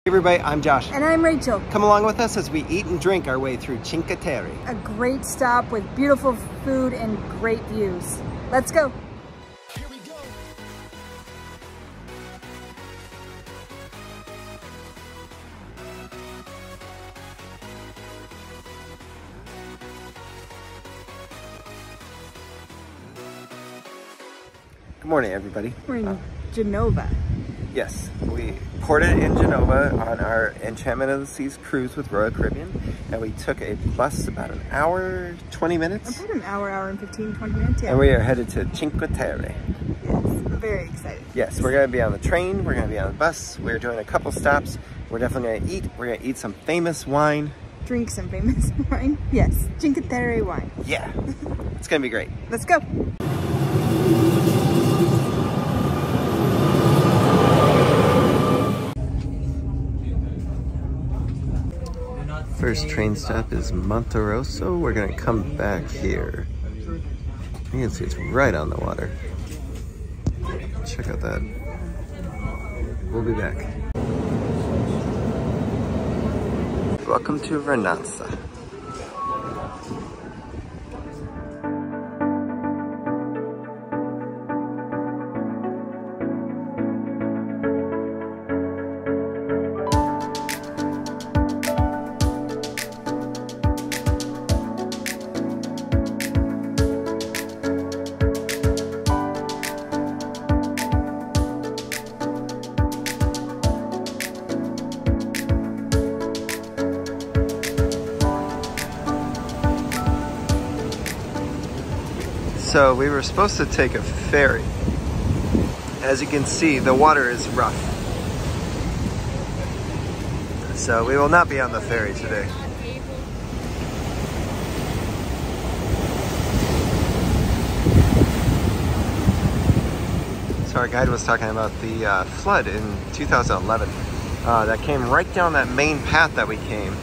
Hey everybody, I'm Josh. And I'm Rachel. Come along with us as we eat and drink our way through Cinque Terre. A great stop with beautiful food and great views. Let's go. Here we go. Good morning, everybody. We're in Genoa. Yes, we ported in Genoa on our Enchantment of the Seas cruise with Royal Caribbean, and we took a bus about an hour, 20 minutes. About an hour and 15, 20 minutes, yeah. And we are headed to Cinque Terre. Yes, I'm very excited. Yes, we're going to be on the train, we're going to be on the bus, we're doing a couple stops. We're definitely going to eat. We're going to eat some famous wine. Drink some famous wine. Yes, Cinque Terre wine. Yeah, it's going to be great. Let's go. First train stop is Monterosso. We're gonna come back here. You can see it's right on the water. Check out that. We'll be back. Welcome to Vernazza. So we were supposed to take a ferry. As you can see, the water is rough. So we will not be on the ferry today. So our guide was talking about the flood in 2011 that came right down that main path that we came.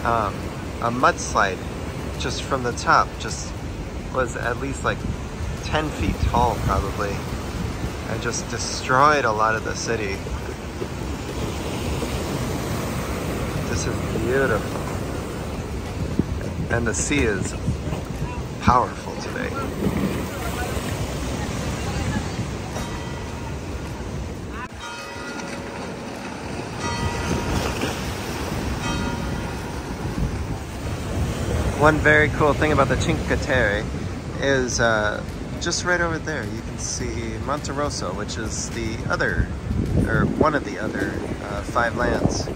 A mudslide just from the top just was at least like 10 feet tall probably, and just destroyed a lot of the city. This is beautiful, and the sea is powerful today. One very cool thing about the Cinque Terre is just right over there you can see Monterosso, which is the other, or one of the other 5 lands.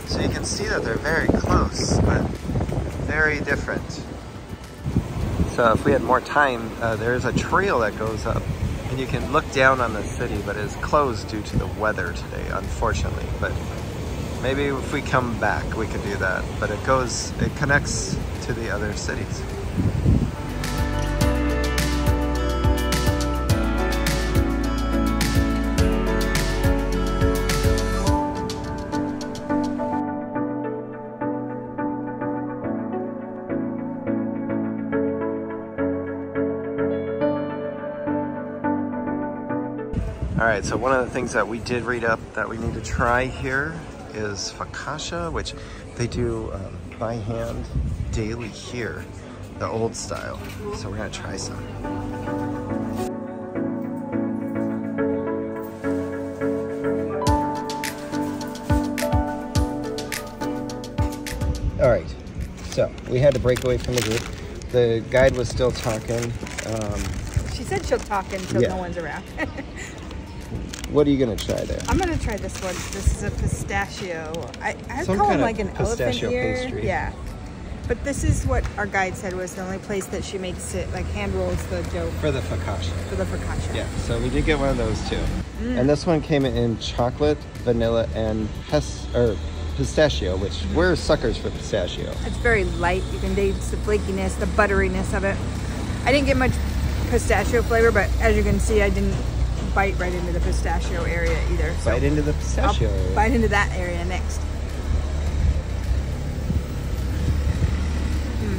So you can see that they're very close, but very different. So if we had more time, there's a trail that goes up and you can look down on the city, but it's closed due to the weather today, unfortunately. But maybe if we come back, we could do that. But it connects to the other cities. Alright, so one of the things that we did read up that we need to try here is focaccia, which they do by hand daily here, the old style. So we're gonna try some. Alright, so we had to break away from the group. The guide was still talking. She said she'll talk until no one's around. What are you gonna try there? I'm gonna try this one. This is a pistachio. I call it like an elephant ear. Pastry. Yeah. But this is what our guide said was the only place that she makes it, like hand rolls the dough. For the focaccia. For the focaccia. Yeah, so we did get one of those too. And this one came in chocolate, vanilla, and pistachio, which we're suckers for pistachio. It's very light. You can taste the flakiness, the butteriness of it. I didn't get much pistachio flavor, but as you can see, I didn't bite right into the pistachio area either. So bite into the pistachio area. Bite into that area next.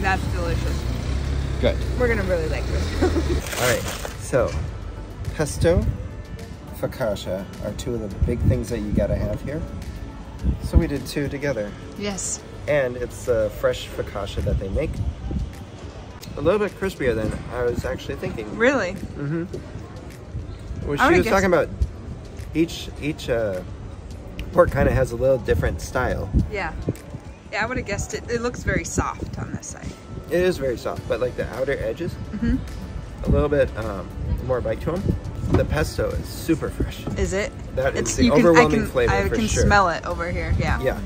That's delicious. Good. We're gonna really like this. All right, so pesto, focaccia are two of the big things that you gotta have here. So we did 2 together. Yes. And it's fresh focaccia that they make. A little bit crispier than I was actually thinking. Really? Mm-hmm. Well, she was talking about each pork kind of has a little different style. Yeah. Yeah, I would have guessed it. It looks very soft on this side. It is very soft, but like the outer edges, a little bit more bite to them. The pesto is super fresh. Is it? That is the overwhelming flavor for sure. I can smell it over here, yeah. Yeah,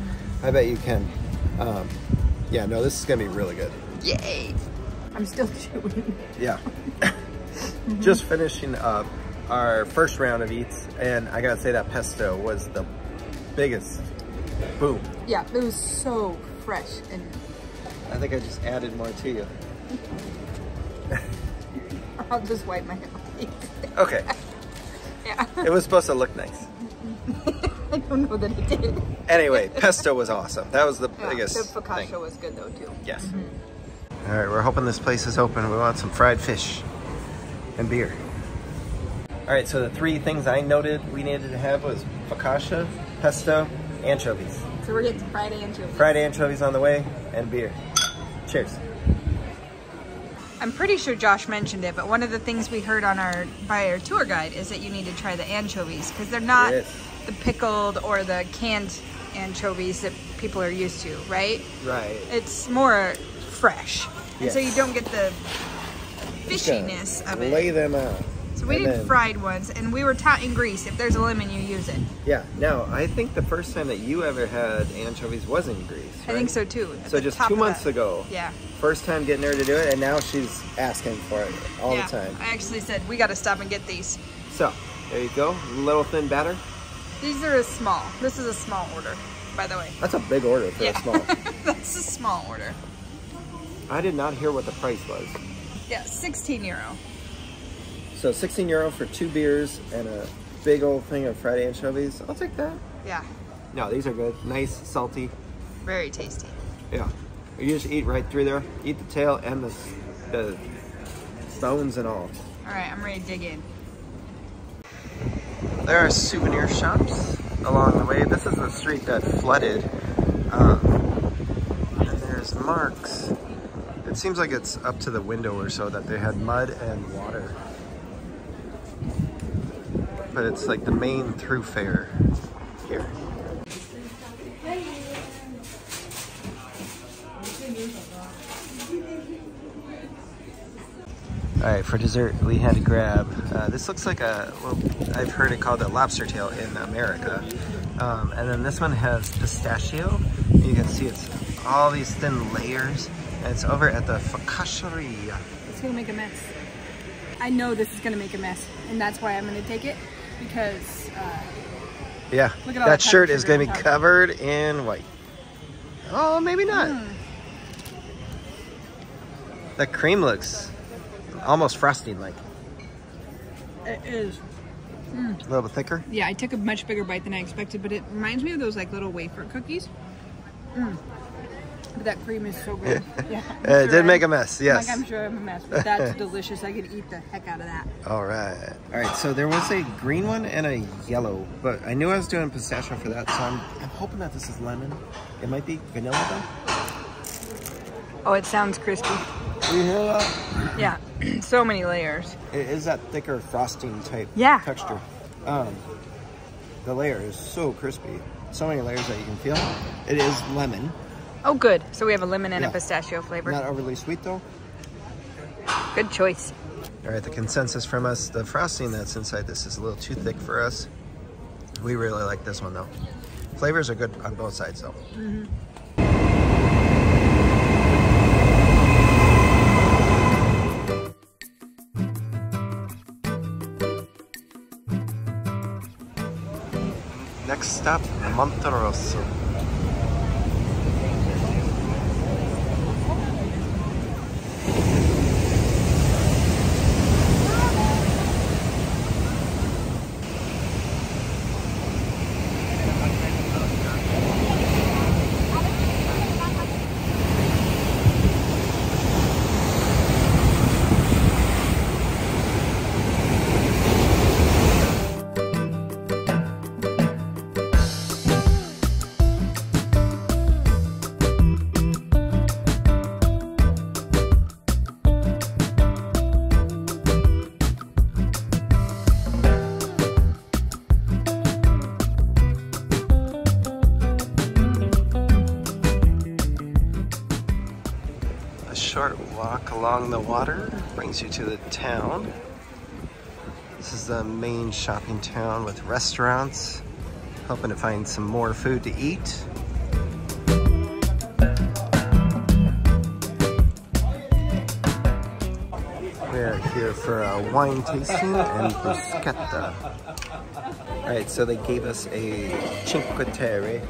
I bet you can. Yeah, no, this is gonna be really good. Yay. I'm still chewing. Yeah. Just finishing up our first round of eats, and I gotta say that pesto was the biggest boom. Yeah, it was so fresh, and I think I just added more to you. I'll just wipe my hands. Okay. Yeah. It was supposed to look nice. I don't know that it did. Anyway, pesto was awesome. That was the biggest The focaccia thing. was good though too. Yes. All right, we're hoping this place is open. We want some fried fish and beer. All right, so the 3 things I noted we needed to have was focaccia, pesto, anchovies. So we're getting fried anchovies. Fried anchovies on the way, and beer. Cheers. I'm pretty sure Josh mentioned it, but one of the things we heard on by our tour guide is that you need to try the anchovies because they're not the pickled or the canned anchovies that people are used to, right? Right. It's more fresh. And Yes. so you don't get the fishiness of it. Lay them out. So we did fried ones, and we were taught in Greece, if there's a lemon, you use it. Yeah. Now, I think the first time that you ever had anchovies was in Greece, right? I think so too. So just 2 months ago. Yeah. First time getting her to do it, and now she's asking for it all the time. I actually said, we got to stop and get these. So, there you go. Little thin batter. These are a small. This is a small order, by the way. That's a big order for a small. That's a small order. I did not hear what the price was. Yeah, 16 euro. So 16 euro for 2 beers and a big old thing of fried anchovies. I'll take that. Yeah. No, these are good. Nice, salty. Very tasty. Yeah. You just eat right through there. Eat the tail and the stones and all. All right, I'm ready to dig in. There are souvenir shops along the way. This is a street that flooded. And there's marks. It seems like it's up to the window or so that they had mud and water. But it's like the main thoroughfare here. All right, for dessert, we had to grab, this looks like well, I've heard it called a lobster tail in America. And then this one has pistachio. You can see it's all these thin layers. And it's over at the Focacceria. It's gonna make a mess. I know this is gonna make a mess, and that's why I'm gonna take it, because yeah, look at all that shirt sugar is gonna on be top. covered in white. Oh, maybe not. The cream looks almost frosting-like. It is. A little bit thicker. Yeah, I took a much bigger bite than I expected, but it reminds me of those like little wafer cookies. But that cream is so good. Yeah, It did make a mess, yes. I'm sure I'm a mess, but that's delicious. I could eat the heck out of that. All right. All right, so there was a green one and a yellow, but I knew I was doing pistachio for that, so I'm hoping that this is lemon. It might be vanilla though. Oh, it sounds crispy. You hear that? Yeah, so many layers. It is that thicker frosting type texture. The layer is so crispy. So many layers that you can feel. It is lemon. Oh, good. So we have a lemon and a pistachio flavor. Not overly sweet though. Good choice. All right, the consensus from us, the frosting that's inside this is a little too thick for us. We really like this one though. Flavors are good on both sides though. Next stop, Monterosso. short walk along the water. Brings you to the town. This is the main shopping town with restaurants. Hoping to find some more food to eat. We are here for a wine tasting and bruschetta. Alright, so they gave us a Cinque Terre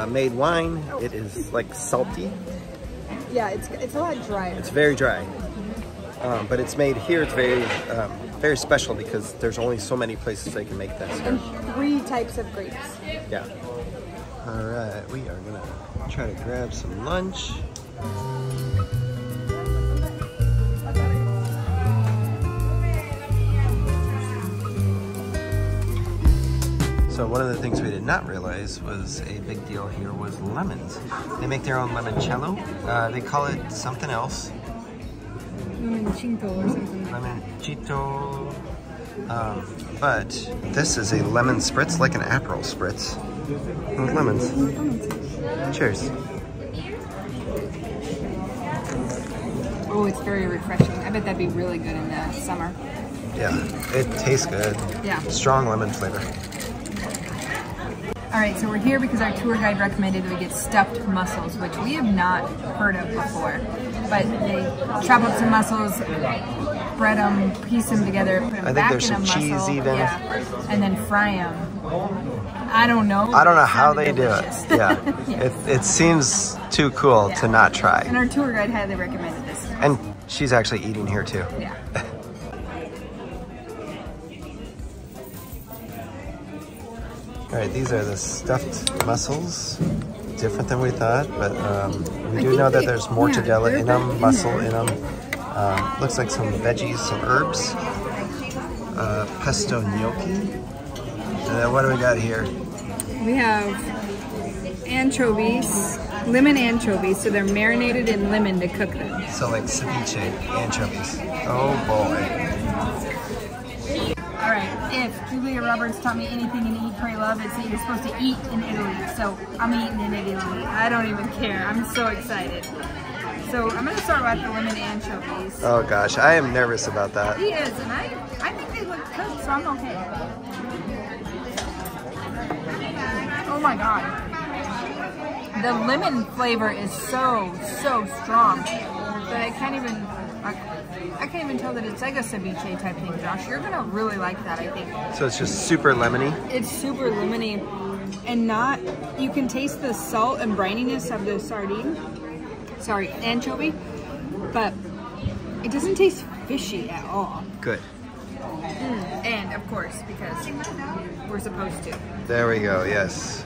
made wine. It is like salty. Yeah, it's a lot drier. It's very dry. But it's made here, it's very special because there's only so many places they can make this. And 3 types of grapes. Yeah. Alright, we are gonna try to grab some lunch. So one of the things we did not realize was a big deal here was lemons. They make their own limoncello. They call it something else. Limoncito or something. Limoncito. But this is a lemon spritz, like an Aperol spritz with lemons. Cheers. Oh, it's very refreshing. I bet that'd be really good in the summer. Yeah, it tastes good. Yeah. Strong lemon flavor. All right, so we're here because our tour guide recommended we get stuffed mussels, which we have not heard of before. But they chop up some mussels, bread them, piece them together, put them back in a mussel, cheese even. Yeah, and then fry them. I don't know. I don't know how they delicious. do it. Yeah, yeah. It seems too cool to not try. And our tour guide highly recommended this. And she's actually eating here too. Yeah. All right, these are the stuffed mussels. Different than we thought, but we do know that there's mortadella in them, mussel in them. Looks like some veggies, some herbs. Pesto gnocchi. And then what do we got here? We have anchovies, lemon anchovies, so they're marinated in lemon to cook them. So like ceviche anchovies. Oh boy. All right, if Julia Roberts taught me anything in Eat, Pray, Love, it's that you're supposed to eat in Italy. So I'm eating in Italy. I don't even care. I'm so excited. So I'm gonna start with the lemon anchovies. Oh gosh, I am nervous about that. He is, and I think they look good, so I'm okay. Oh my God. The lemon flavor is so strong that I can't even tell that it's like a ceviche type thing, Josh. You're gonna really like that, I think. So it's just super lemony? It's super lemony and not, you can taste the salt and brininess of the anchovy, but it doesn't taste fishy at all. Good. And of course, because we're supposed to. There we go, yes.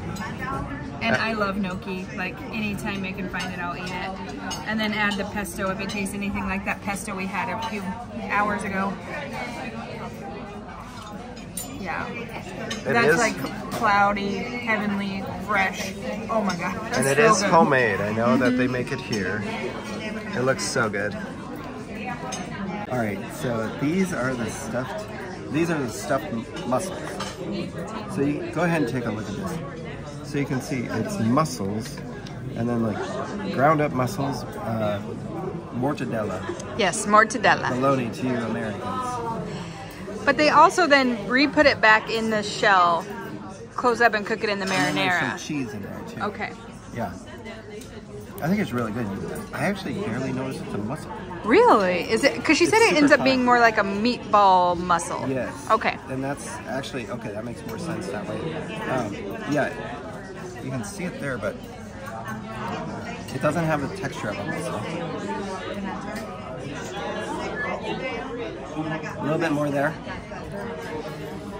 And I love gnocchi. Like, anytime I can find it, I'll eat it. And then add the pesto if it tastes anything like that pesto we had a few hours ago. Yeah. That's like cloudy, heavenly, fresh. Oh my God. And it is homemade. I know that they make it here. It looks so good. All right, so these are the stuffed mussels. So you go ahead and take a look at this. So you can see it's mussels, and then like ground up mussels, mortadella. Yes, mortadella. Bologna to you Americans. But they also then re-put it back in the shell, close up and cook it in the marinara. There's some cheese in there too. Okay. Yeah. I think it's really good. I actually barely noticed it's a mussel. Really? Is it? Because she said it ends up being more like a meatball mussel. Yes. Okay. And that's actually, okay, that makes more sense that way. Yeah, you can see it there, but it doesn't have the texture of a mussel. A little bit more there.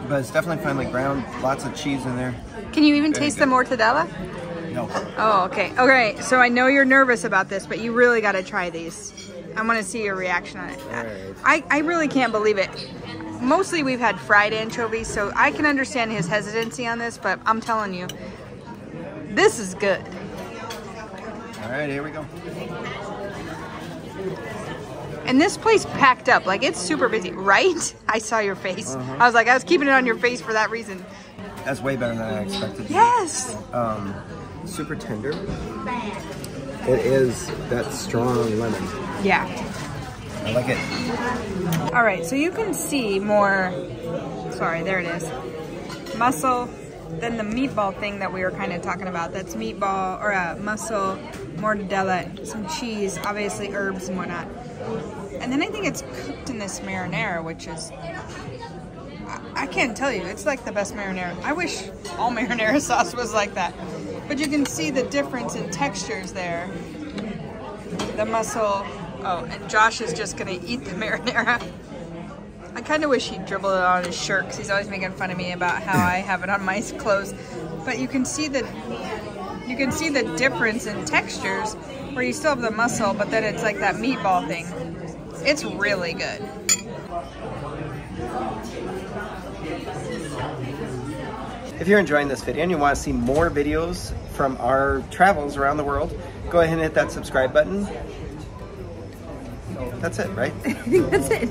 But it's definitely finely ground, lots of cheese in there. Can you even taste the mortadella? No. Oh, okay. Okay, so I know you're nervous about this, but you really got to try these. I want to see your reaction on it. Right. I really can't believe it. Mostly we've had fried anchovies, so I can understand his hesitancy on this, but I'm telling you, this is good. All right, here we go. And this place packed up, like it's super busy, right? I saw your face. I was like, I was keeping it on your face for that reason. That's way better than I expected. Yes! Super tender. It is that strong lemon. Yeah. I like it. All right, so you can see more, sorry, there it is. Mussel, then the meatball thing that we were kind of talking about. That's meatball, or mussel, mortadella, some cheese, obviously herbs and whatnot. And then I think it's cooked in this marinara, which is, I can't tell you, it's like the best marinara. I wish all marinara sauce was like that. But you can see the difference in textures there. The mussel, oh, and Josh is just gonna eat the marinara. I kind of wish he'd dribbled it on his shirt because he's always making fun of me about how I have it on my clothes. But you can see the difference in textures where you still have the mussel, but then it's like that meatball thing. It's really good. If you're enjoying this video and you want to see more videos from our travels around the world, go ahead and hit that subscribe button. That's it, right? I think that's it.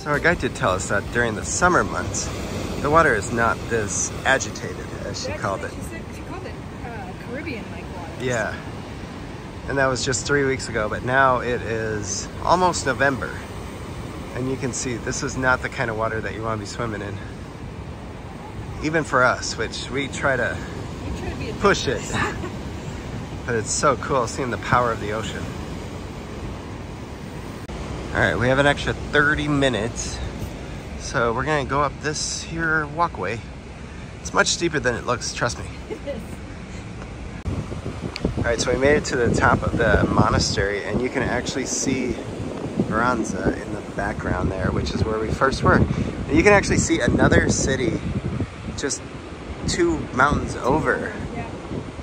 So our guide did tell us that during the summer months, the water is not this agitated, as she called it. She called it Caribbean-like water. Yeah. And that was just 3 weeks ago, but now it is almost November. And you can see this is not the kind of water that you want to be swimming in. Even for us, which we try to push it. But it's so cool seeing the power of the ocean. All right, we have an extra 30 minutes. So we're gonna go up this here walkway. It's much steeper than it looks, trust me. All right, so we made it to the top of the monastery and you can actually see Vernazza in the background there, which is where we first were. And you can actually see another city just 2 mountains over. Yeah.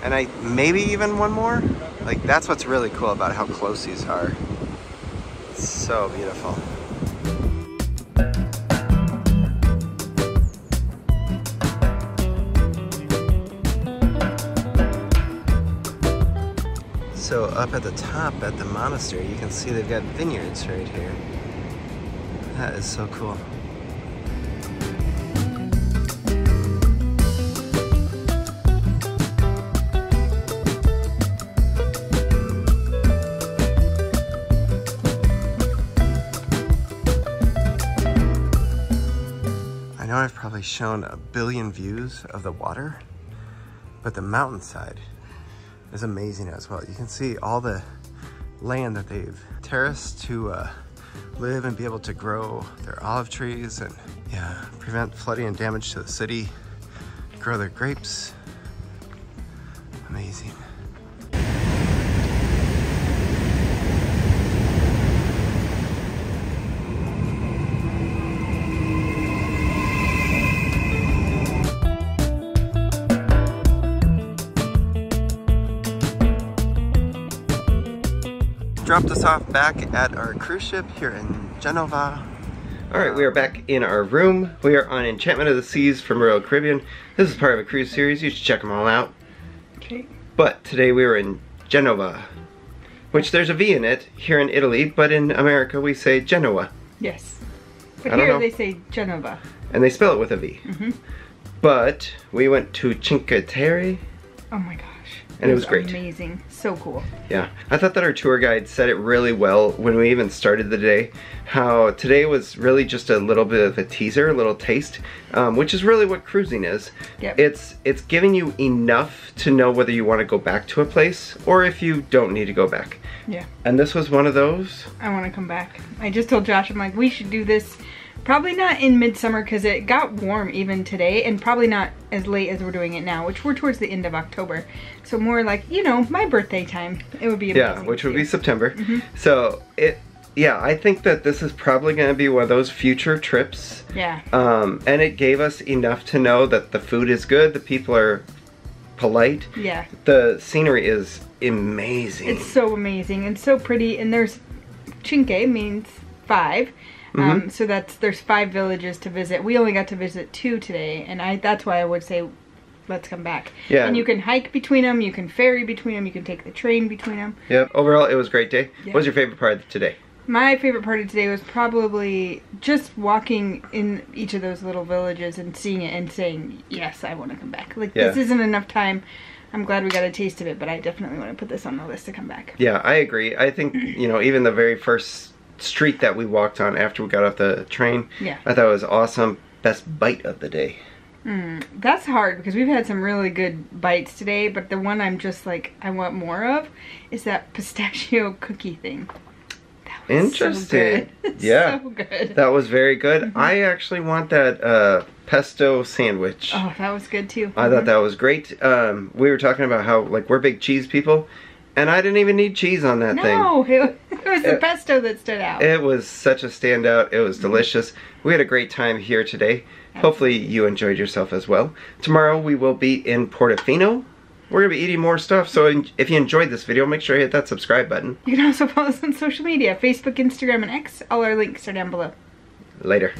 And maybe even one more. Like, that's what's really cool about how close these are. It's so beautiful. So up at the top at the monastery, you can see they've got vineyards right here. That is so cool. I know I've probably shown a billion views of the water, but the mountainside is amazing as well. You can see all the land that they've terraced to live and be able to grow their olive trees and prevent flooding and damage to the city, grow their grapes. Amazing. Dropped us off back at our cruise ship here in Genoa. All right, we are back in our room. We are on Enchantment of the Seas from Royal Caribbean. This is part of a cruise series. You should check them all out. Okay. But today we were in Genoa, which there's a V in it here in Italy, but in America we say Genoa. Yes. But here they say Genova. And they spell it with a V. Mm-hmm. But we went to Cinque Terre. Oh my gosh. And it was great. Amazing. So cool. Yeah. I thought that our tour guide said it really well when we even started the day. How today was really just a little bit of a teaser, a little taste, which is really what cruising is. Yep. It's giving you enough to know whether you want to go back to a place or if you don't need to go back. Yeah. And this was one of those. I want to come back. I just told Josh, I'm like, we should do this. Probably not in midsummer because it got warm even today, and probably not as late as we're doing it now, which we're towards the end of October. So more like, you know, my birthday time. It would be amazing. Yeah, which would be September. Mm-hmm. So yeah, I think that this is probably going to be one of those future trips. Yeah. And it gave us enough to know that the food is good, the people are polite. Yeah. The scenery is amazing. It's so amazing and so pretty. And there's Cinque means 5. So there's 5 villages to visit. We only got to visit 2 today, and that's why I would say let's come back. Yeah. And you can hike between them, you can ferry between them, you can take the train between them. Yep. Overall, it was a great day. Yeah. What was your favorite part of today? My favorite part of today was probably just walking in each of those little villages and seeing it and saying, yes, I want to come back. Like, this isn't enough time. I'm glad we got a taste of it, but I definitely want to put this on the list to come back. Yeah, I agree. I think, you know, even the very first street that we walked on after we got off the train, I thought it was awesome. Best bite of the day. That's hard because we've had some really good bites today, but the one I'm just like, I want more of is that pistachio cookie thing. That was interesting. So good. Yeah. So good. That was very good. I actually want that pesto sandwich. Oh, that was good too. I thought that was great. We were talking about how, like, we're big cheese people, and I didn't even need cheese on that thing. No, it was the pesto that stood out. It was such a standout. It was delicious. We had a great time here today. Hopefully you enjoyed yourself as well. Tomorrow we will be in Portofino. We're going to be eating more stuff, so if you enjoyed this video, make sure you hit that subscribe button. You can also follow us on social media, Facebook, Instagram, and X. All our links are down below. Later.